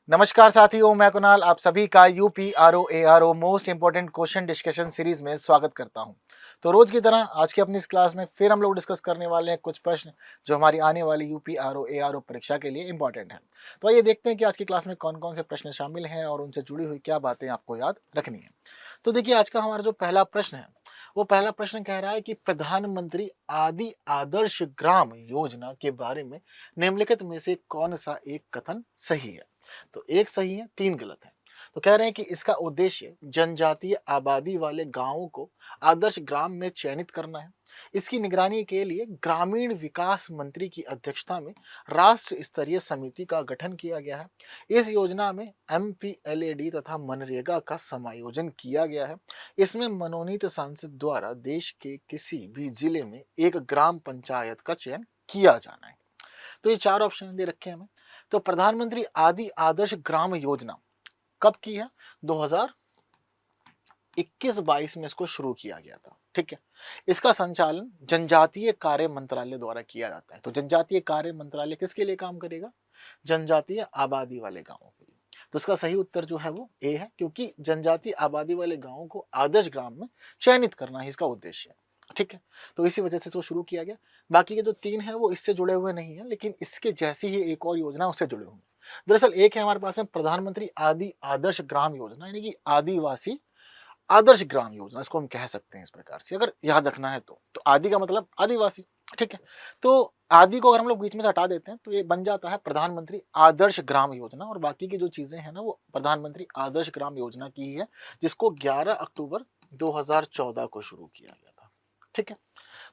नमस्कार साथियों, मैं कुणाल आप सभी का UPRO most important question discussion series में स्वागत करता हूं। तो रोज की तरह आज की अपनी इस क्लास में फिर हम लोग डिस्कस करने वाले हैं कुछ प्रश्न जो हमारी आने वाली यूपीआरओ परीक्षा के लिए इंपॉर्टेंट हैं। तो आइए देखते हैं कि आज की क्लास में कौन कौन से प्रश्न शामिल हैं और उनसे जुड़ी हुई क्या बातें आपको याद रखनी है। तो देखिए, आज का हमारा जो पहला प्रश्न है वो पहला प्रश्न कह रहा है कि प्रधानमंत्री आदि आदर्श ग्राम योजना के बारे में निम्नलिखित में से कौन सा एक कथन सही है। तो एक सही है, तीन गलत है। तो कह रहे हैं कि इसका उद्देश्य जनजातीय आबादी वाले गांवों को आदर्श ग्राम में चयनित करना है। इसकी निगरानी के लिए ग्रामीण विकास मंत्री की अध्यक्षता में राष्ट्र स्तरीय समिति का गठन किया गया है। इस योजना में एमपीएलएडी तथा मनरेगा का समायोजन किया गया है। इसमें मनोनीत सांसद द्वारा देश के किसी भी जिले में एक ग्राम पंचायत का चयन किया जाना है। तो ये चार ऑप्शन दे रखे हैं हमें। तो प्रधानमंत्री आदि आदर्श ग्राम योजना कब की है? 2021-22 में इसको शुरू किया गया था। ठीक है। इसका संचालन जनजातीय कार्य मंत्रालय द्वारा किया जाता है। तो जनजातीय कार्य मंत्रालय किसके लिए काम करेगा? जनजातीय आबादी वाले गांवों के लिए। तो इसका सही उत्तर जो है वो ए है, क्योंकि जनजातीय आबादी वाले गांवों को आदर्श ग्राम में चयनित करना ही इसका उद्देश्य है। ठीक है। तो इसी वजह से इसको शुरू किया गया। बाकी के जो तीन है वो इससे जुड़े हुए नहीं है, लेकिन इसके जैसी ही एक और योजना उससे जुड़े हुए हैं। दरअसल एक है हमारे पास में प्रधानमंत्री आदि आदर्श ग्राम योजना, यानी कि आदिवासी आदर्श ग्राम योजना, इसको हम कह सकते हैं इस प्रकार से, अगर याद रखना है तो आदि का मतलब आदिवासी। ठीक है। तो आदि को अगर हम लोग बीच में से हटा देते हैं तो ये बन जाता है प्रधानमंत्री आदर्श ग्राम योजना, और बाकी की जो चीजें हैं ना वो प्रधानमंत्री आदर्श ग्राम योजना की ही है, जिसको 11 अक्टूबर 2014 को शुरू किया गया था। ठीक है।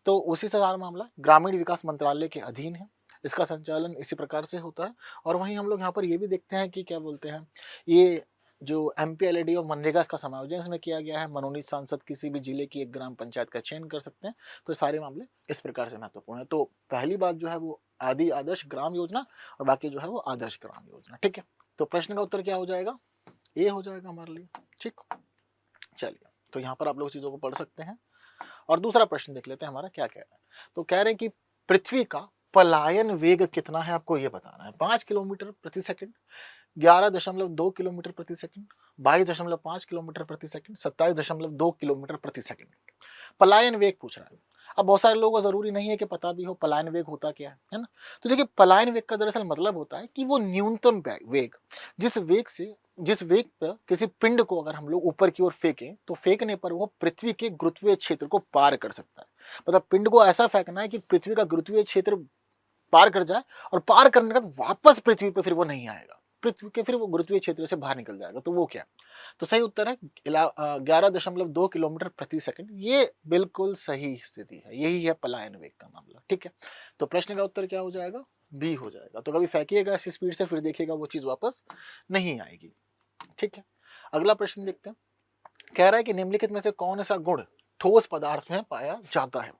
तो उसी से सारा मामला ग्रामीण विकास मंत्रालय के अधीन है। इसका संचालन इसी प्रकार से होता है। और वहीं हम लोग यहाँ पर ये भी देखते हैं कि क्या बोलते हैं, ये जो एमपीएलएडी और मनरेगा इसका समायोजन इसमें किया गया है। मनोनीत सांसद किसी भी जिले की एक ग्राम पंचायत का चयन कर सकते हैं। तो सारे मामले इस प्रकार से महत्वपूर्ण है। तो पहली बात जो है वो आदि आदर्श ग्राम योजना, और बाकी जो है वो आदर्श ग्राम योजना। ठीक है। तो प्रश्न का उत्तर क्या हो जाएगा? ए हो जाएगा हमारे लिए। ठीक, चलिए, तो यहाँ पर आप लोग चीजों को पढ़ सकते हैं। और दूसरा प्रश्न देख लेते हैं हमारा क्या कह रहा है। तो कह रहे हैं कि पृथ्वी का पलायन वेग कितना है, आपको ये बताना है। 5 किलोमीटर प्रति सेकंड, 11.2 किलोमीटर प्रति सेकंड, 22.5 किलोमीटर प्रति सेकंड, 27.2 किलोमीटर प्रति सेकंड। पलायन वेग पूछ रहा है। अब बहुत सारे लोगों को जरूरी नहीं है कि पता भी हो पलायन वेग होता क्या है ना। तो देखिए, पलायन वेग का दरअसल मतलब होता है कि वो न्यूनतम वेग, जिस वेग पर किसी पिंड को अगर हम लोग ऊपर की ओर फेंकें तो फेंकने पर वो पृथ्वी के गुरुत्वीय क्षेत्र को पार कर सकता है। मतलब पिंड को ऐसा फेंकना है कि पृथ्वी का गुरुत्वीय क्षेत्र पार कर जाए, और पार करने के बाद वापस पृथ्वी पे फिर वो नहीं आएगा, पृथ्वी के फिर वो गुरुत्वीय क्षेत्र से बाहर निकल जाएगा। तो वो क्या? तो सही उत्तर है 11.2 किलोमीटर प्रति सेकंड। ये बिल्कुल सही स्थिति है, यही है पलायन वेग का मामला। ठीक है। तो प्रश्न का उत्तर क्या हो जाएगा? बी हो जाएगा। तो कभी फेंकिएगा ऐसी स्पीड से, फिर देखिएगा वो चीज वापस नहीं आएगी। ठीक है। अगला प्रश्न देखते हैं। कह रहा है कि निम्नलिखित में से कौन सा गुण ठोस पदार्थ में पाया जाता है?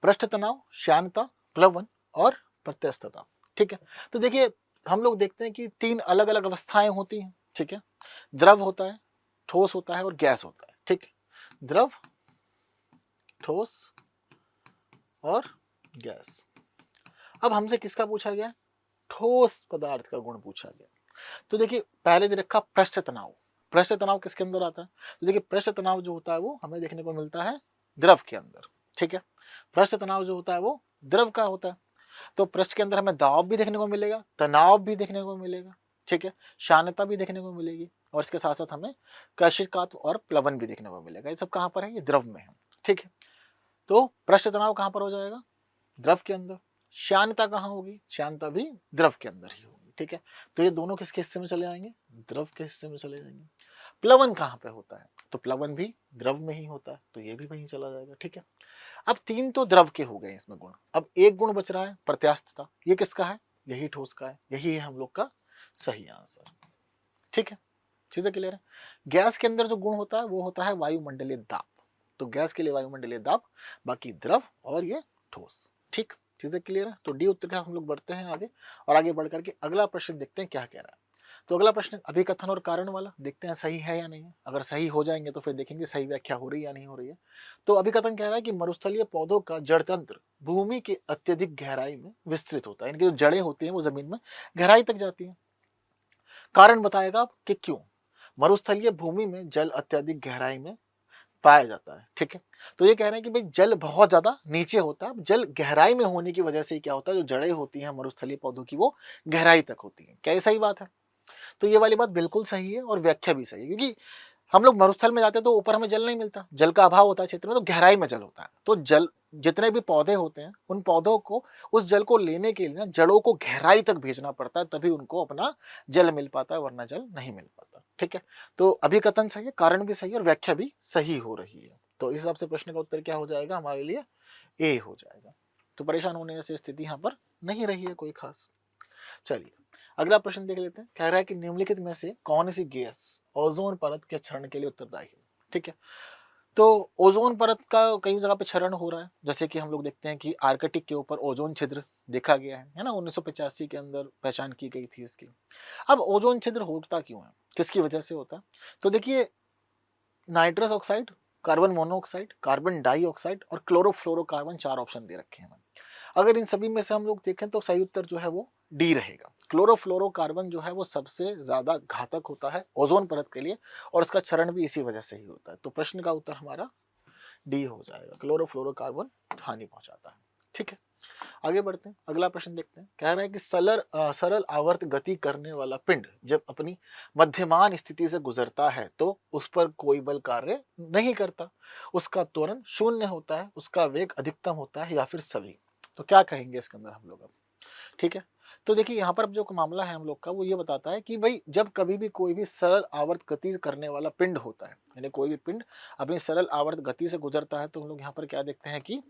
पृष्ठ तनाव, श्यानता, प्लवन और प्रत्यस्थता। ठीक है। तो देखिए, हम लोग देखते हैं कि तीन अलग अलग अवस्थाएं होती हैं। ठीक है। द्रव होता है, ठोस होता है और गैस होता है। ठीक है। द्रव, ठोस और गैस। अब हमसे किसका पूछा गया? ठोस पदार्थ का गुण पूछा गया। तो देखिए, पहले दे रखा पृष्ठ तनाव। पृष्ठ तनाव किसके अंदर आता है? तो देखिए, पृष्ठ तनाव जो होता है वो हमें देखने को मिलता है द्रव के अंदर। ठीक है। पृष्ठ तनाव जो होता है वो द्रव का होता है। तो पृष्ठ के अंदर हमें दाब भी देखने को मिलेगा, तनाव भी देखने को मिलेगा। ठीक है। शानता भी देखने को मिलेगी, और इसके साथ साथ हमें कर्षिकात्व और प्लवन भी देखने को मिलेगा। ये सब कहां पर है? ये द्रव में है। ठीक है। तो पृष्ठ तनाव कहां पर हो जाएगा? द्रव के अंदर। श्यानता कहाँ होगी? श्यानता भी द्रव के अंदर ही होगी। ठीक है। तो ये दोनों किसके हिस्से में चले आएंगे? द्रव के हिस्से में चले जाएंगे। प्लवन कहाँ पे होता है? तो प्लवन भी द्रव में ही होता है, तो ये भी वहीं चला जाएगा। ठीक है। अब तीन तो द्रव के हो गए इसमें गुण। अब एक गुण बच रहा है, प्रत्यास्थता। ये किसका है? यही ठोस का है। यही है हम लोग का सही आंसर। ठीक है। चीजें क्लियर है। गैस के अंदर जो गुण होता है वो होता है वायुमंडलीय दाब। तो गैस के लिए वायुमंडलीय दाब, बाकी द्रव और ये ठोस। ठीक, चीजें क्लियर है। तो डी उत्तर के साथ हम लोग बढ़ते हैं आगे, और आगे बढ़ करके अगला प्रश्न देखते हैं क्या कह रहा है। तो अगला प्रश्न अभिकथन और कारण वाला, देखते हैं सही है या नहीं है। अगर सही हो जाएंगे तो फिर देखेंगे सही व्याख्या हो रही है या नहीं हो रही है। तो अभिकथन कह रहा है कि मरुस्थलीय पौधों का जड़ तंत्र भूमि के अत्यधिक गहराई में विस्तृत होता है। इनकी जो जड़ें होती हैं वो जमीन में गहराई तक जाती हैं। कारण बताएगा कि क्यों। मरुस्थलीय भूमि में जल अत्यधिक गहराई में पाया जाता है, ठीक है। तो ये कह रहे हैं कि भाई जल बहुत ज्यादा नीचे होता है, जल गहराई में होने की वजह से क्या होता है, जो जड़ें होती हैं मरुस्थलीय पौधों की वो गहराई तक होती हैं। क्या ये सही बात है? तो ये वाली बात बिल्कुल सही है और व्याख्या भी सही है, क्योंकि हम लोग मरुस्थल में जाते हैं तो ऊपर हमें जल नहीं मिलता, जल का अभाव होता है क्षेत्र में, तो गहराई में जल होता है। तो जल जितने भी पौधे होते हैं उन पौधों को उस जल को लेने के लिए ना जड़ों को गहराई तक भेजना पड़ता है, तभी उनको अपना जल मिल पाता है, वरना जल नहीं मिल पाता, ठीक है। तो अभिकथन सही है, कारण भी सही है और व्याख्या भी सही हो रही है। तो इस हिसाब से प्रश्न का उत्तर क्या हो जाएगा हमारे लिए? ए हो जाएगा। तो परेशान होने जैसी स्थिति यहाँ पर नहीं रही है कोई खास। चलिए अगला प्रश्न देख लेते हैं। कह रहा है कि निम्नलिखित में से कौन सी गैस ओजोन परत के क्षरण के लिए उत्तरदायी है, ठीक है। तो ओजोन परत का कई जगह पे क्षरण हो रहा है, जैसे कि हम लोग देखते हैं कि आर्कटिक के ऊपर ओजोन छिद्र देखा गया है ना, 1985 के अंदर पहचान की गई थी इसकी। अब ओजोन छिद्र होता क्यों है, किसकी वजह से होता है? तो देखिए, nitrous oxide, carbon monoxide, carbon dioxide और क्लोरोफ्लोरोकार्बन 4 ऑप्शन दे रखे हैं। अगर इन सभी में से हम लोग देखें तो सही उत्तर जो है वो डी रहेगा। क्लोरोफ्लोरोकार्बन जो है वो सबसे ज्यादा घातक होता है ओजोन परत के लिए और उसका क्षरण भी इसी वजह से ही होता है। तो प्रश्न का उत्तर हमारा डी हो जाएगा, क्लोरोफ्लोरोकार्बन हानि पहुंचाता है, ठीक है। आगे बढ़ते हैं, अगला प्रश्न देखते हैं। कह रहा है कि सरल आवर्त गति करने वाला पिंड जब अपनी मध्यमान स्थिति से गुजरता है तो उस पर कोई बल कार्य नहीं करता, उसका त्वरण शून्य होता है, उसका वेग अधिकतम होता है या फिर सभी। तो क्या कहेंगे इसके अंदर हम लोग अब, ठीक है। तो देखिए यहाँ पर अब जो मामला है हम लोग का वो ये बताता है कि भाई जब कभी भी कोई भी सरल आवर्त गति करने वाला पिंड होता है, यानी कोई भी पिंड अपनी सरल आवर्त गति से गुजरता है, तो हम लोग यहाँ पर क्या देखते हैं कि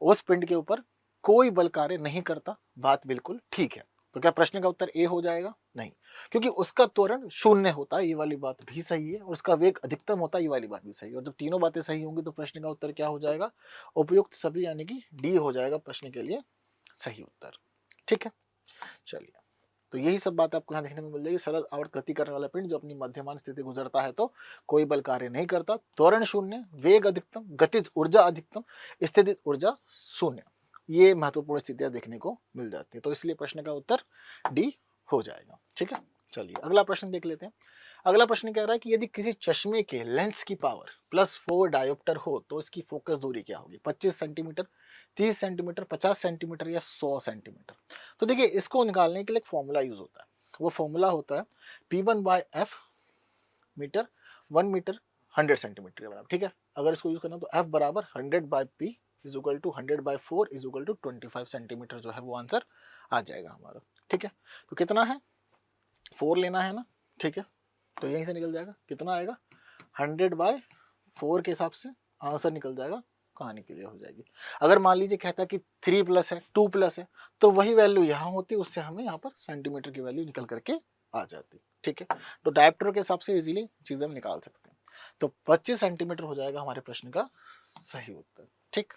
उस पिंड के ऊपर कोई बल कार्य नहीं करता। बात बिल्कुल ठीक है। तो क्या प्रश्न का उत्तर ए हो जाएगा? नहीं, क्योंकि उसका त्वरण शून्य होता है, ये वाली बात भी सही है, और उसका वेग अधिकतम होता है, ये वाली बात भी सही है। और जब तीनों बातें सही होंगी तो प्रश्न का उत्तर क्या हो जाएगा? उपयुक्त सभी, यानी कि डी हो जाएगा प्रश्न के लिए सही उत्तर, ठीक है। चलिए, तो यही सब बात आपको यहाँ देखने में मिल जाएगी। सरल आवर्त गति करने वाला पिंड जो अपनी मध्यमान स्थिति गुजरता है तो कोई बल कार्य नहीं करता, त्वरण शून्य, वेग अधिकतम, गतिज ऊर्जा अधिकतम, स्थितिज ऊर्जा शून्य, ये महत्वपूर्ण स्थितियां देखने को मिल जाती है। तो इसलिए प्रश्न का उत्तर डी हो जाएगा, ठीक है। चलिए अगला प्रश्न देख लेते हैं। अगला प्रश्न कह रहा है कि यदि किसी चश्मे के लेंस की पावर +4 डायोप्टर हो तो इसकी फोकस दूरी क्या होगी? 25 सेंटीमीटर, 30 सेंटीमीटर, 50 सेंटीमीटर या 100 सेंटीमीटर। तो देखिए, इसको निकालने के लिए एक फॉर्मूला यूज होता है। वो फॉर्मूला होता है P1/F मीटर 1 मीटर 100 सेंटीमीटर के बराबर, ठीक है। अगर इसको यूज करना तो F बराबर 100/P is equal to 100/4 is equal to 25 centimetre जो है वो आंसर आ जाएगा हमारा, ठीक है। तो कितना है? 4 लेना है ना, ठीक है। तो यहीं से निकल जाएगा, कितना आएगा? 100/4 के हिसाब से आंसर निकल जाएगा, कहानी क्लियर हो जाएगी। अगर मान लीजिए कहता है कि 3+ है, 2+ है, तो वही वैल्यू यहाँ होती, उससे हमें यहाँ पर सेंटीमीटर की वैल्यू निकल करके आ जाती, ठीक है। तो डायप्टर के हिसाब से इजीली चीजें हम निकाल सकते हैं। तो 25 सेंटीमीटर हो जाएगा हमारे प्रश्न का सही उत्तर, ठीक।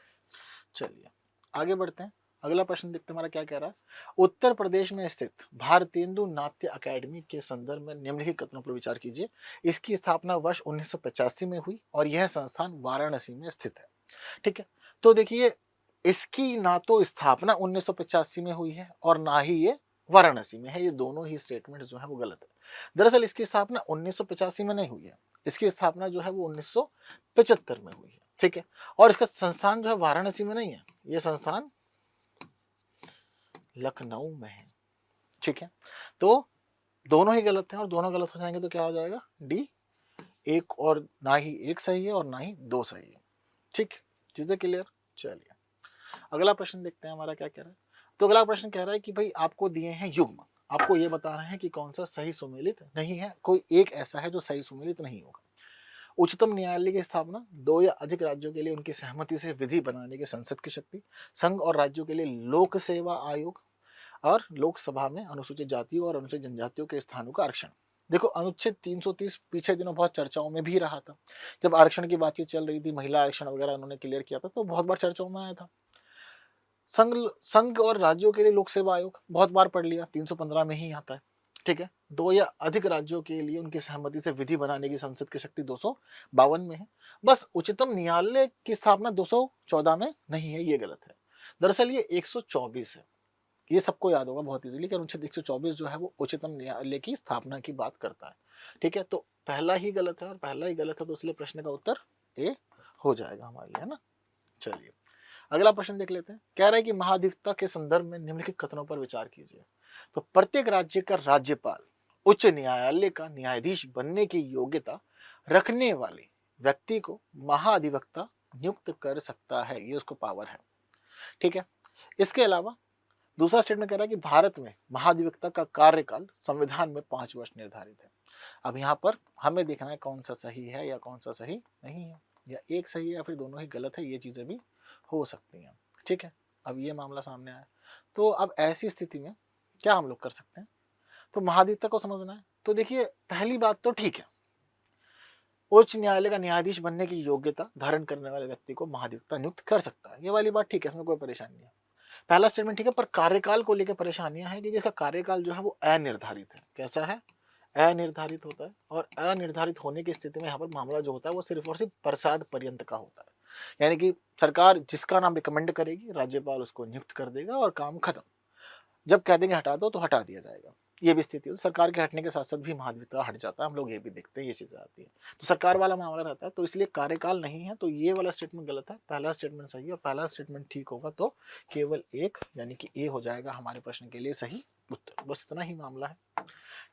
चलिए आगे बढ़ते हैं। अगला प्रश्न देखते हैं हमारा क्या कह रहा है। उत्तर प्रदेश में स्थित भारतेंदु नाट्य अकेडमी के संदर्भ में निम्नलिखित कथनों पर विचार कीजिए। इसकी स्थापना वर्ष 1985 में हुई और यह संस्थान वाराणसी में स्थित है, ठीक है। तो देखिए, इसकी ना तो स्थापना 1985 में हुई है और ना ही ये वाराणसी में है, ये दोनों ही स्टेटमेंट जो है वो गलत है। दरअसल इसकी स्थापना 1985 में नहीं हुई है, इसकी स्थापना जो है वो 1975 में हुई है, ठीक है। और इसका संस्थान जो है वाराणसी में नहीं है, ये संस्थान लखनऊ में है, ठीक है। तो दोनों ही गलत हैं और दोनों गलत हो जाएंगे तो क्या हो जाएगा? डी। एक और ना ही एक सही है और ना ही दो सही है, ठीक। चीजें क्लियर। चलिए अगला प्रश्न देखते हैं हमारा क्या कह रहा है। तो अगला प्रश्न कह रहा है कि भाई आपको दिए हैं युग्म, आपको ये बता रहे हैं कि कौन सा सही सुमेलित नहीं है, कोई एक ऐसा है जो सही सुमेलित नहीं होगा। उच्चतम न्यायालय की स्थापना, 2 या अधिक राज्यों के लिए उनकी सहमति से विधि बनाने की संसद की शक्ति, संघ और राज्यों के लिए लोक सेवा आयोग और लोकसभा में अनुसूचित जातियों और अनुसूचित जनजातियों के स्थानों का आरक्षण। देखो, अनुच्छेद 330 पीछे दिनों बहुत चर्चाओं में भी रहा था, जब आरक्षण की बातचीत चल रही थी, महिला आरक्षण वगैरह उन्होंने क्लियर किया था, तो बहुत बार चर्चाओं में आया था। संघ और राज्यों के लिए लोक सेवा आयोग बहुत बार पढ़ लिया, 315 में ही आता है, ठीक है। 2 या अधिक राज्यों के लिए उनकी सहमति से विधि बनाने की संसद की शक्ति 252 में है। बस उच्चतम न्यायालय की स्थापना 214 में नहीं है, ये गलत है। दरअसल ये 124 है, ये सबको याद होगा बहुत इजीली कि अनुच्छेद 124 जो है वो उच्चतम न्यायालय की स्थापना की बात करता है। ठीक है, तो पहला ही गलत है और पहला ही गलत है, तो इसलिए प्रश्न का उत्तर ए हो जाएगा हमारे लिए, है ना। चलिए अगला प्रश्न देख लेते हैं। कह रहा है कि महाधिवक्ता के संदर्भ में निम्नलिखित कथनों पर विचार कीजिए। तो प्रत्येक राज्य का राज्यपाल उच्च न्यायालय का न्यायाधीश बनने की योग्यता रखने वाले व्यक्ति को महाधिवक्ता नियुक्त कर सकता है, ये उसको पावर है। ठीक है, इसके अलावा दूसरा स्टेटमेंट कह रहा है कि भारत में महाधिवक्ता का कार्यकाल संविधान में 5 वर्ष निर्धारित है। अब यहाँ पर हमें देखना है कौन सा सही है या कौन सा सही नहीं है, या एक सही है या फिर दोनों ही गलत है, ये चीजें भी हो सकती हैं। ठीक है, अब ये मामला सामने आया, तो अब ऐसी स्थिति में क्या हम लोग कर सकते हैं, तो महाधिवक्ता को समझना है। तो देखिए पहली बात तो ठीक है, उच्च न्यायालय का न्यायाधीश बनने की योग्यता धारण करने वाले व्यक्ति को महाधिवक्ता नियुक्त कर सकता है, ये वाली बात ठीक है, इसमें कोई परेशानी नहीं है। पहला स्टेटमेंट ठीक है, पर कार्यकाल को लेकर परेशानियां हैं, क्योंकि इसका कार्यकाल जो है वो अनिर्धारित है। कैसा है, अनिर्धारित होता है, और अनिर्धारित होने की स्थिति में यहाँ पर मामला जो होता है वो सिर्फ और सिर्फ प्रसाद पर्यंत का होता है, यानी कि सरकार जिसका नाम रिकमेंड करेगी राज्यपाल उसको नियुक्त कर देगा और काम खत्म। जब कह देंगे हटा दो तो हटा दिया जाएगा, ये भी स्थिति है। सरकार के हटने के साथ साथ भी महाधिवक्ता हट जाता है, हम लोग ये भी देखते हैं, ये चीजें आती है, तो सरकार वाला मामला रहता है, तो इसलिए कार्यकाल नहीं है, तो ये वाला स्टेटमेंट गलत है, पहला स्टेटमेंट सही है, और पहला स्टेटमेंट ठीक होगा तो केवल एक यानी कि ए हो जाएगा हमारे प्रश्न के लिए सही उत्तर। बस इतना ही मामला है।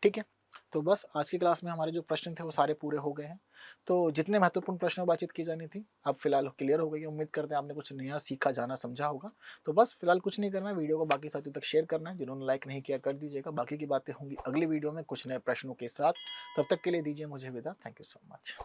ठीक है, तो बस आज की क्लास में हमारे जो प्रश्न थे वो सारे पूरे हो गए हैं। तो जितने महत्वपूर्ण प्रश्नों पर बातचीत की जानी थी अब फिलहाल क्लियर हो गई है। उम्मीद करते हैं आपने कुछ नया सीखा, जाना, समझा होगा। तो बस फिलहाल कुछ नहीं करना है, वीडियो को बाकी साथियों तक शेयर करना है, जिन्होंने लाइक नहीं किया कर दीजिएगा। बाकी की बातें होंगी अगली वीडियो में कुछ नए प्रश्नों के साथ, तब तक के लिए दीजिए मुझे विदा। Thank you so much.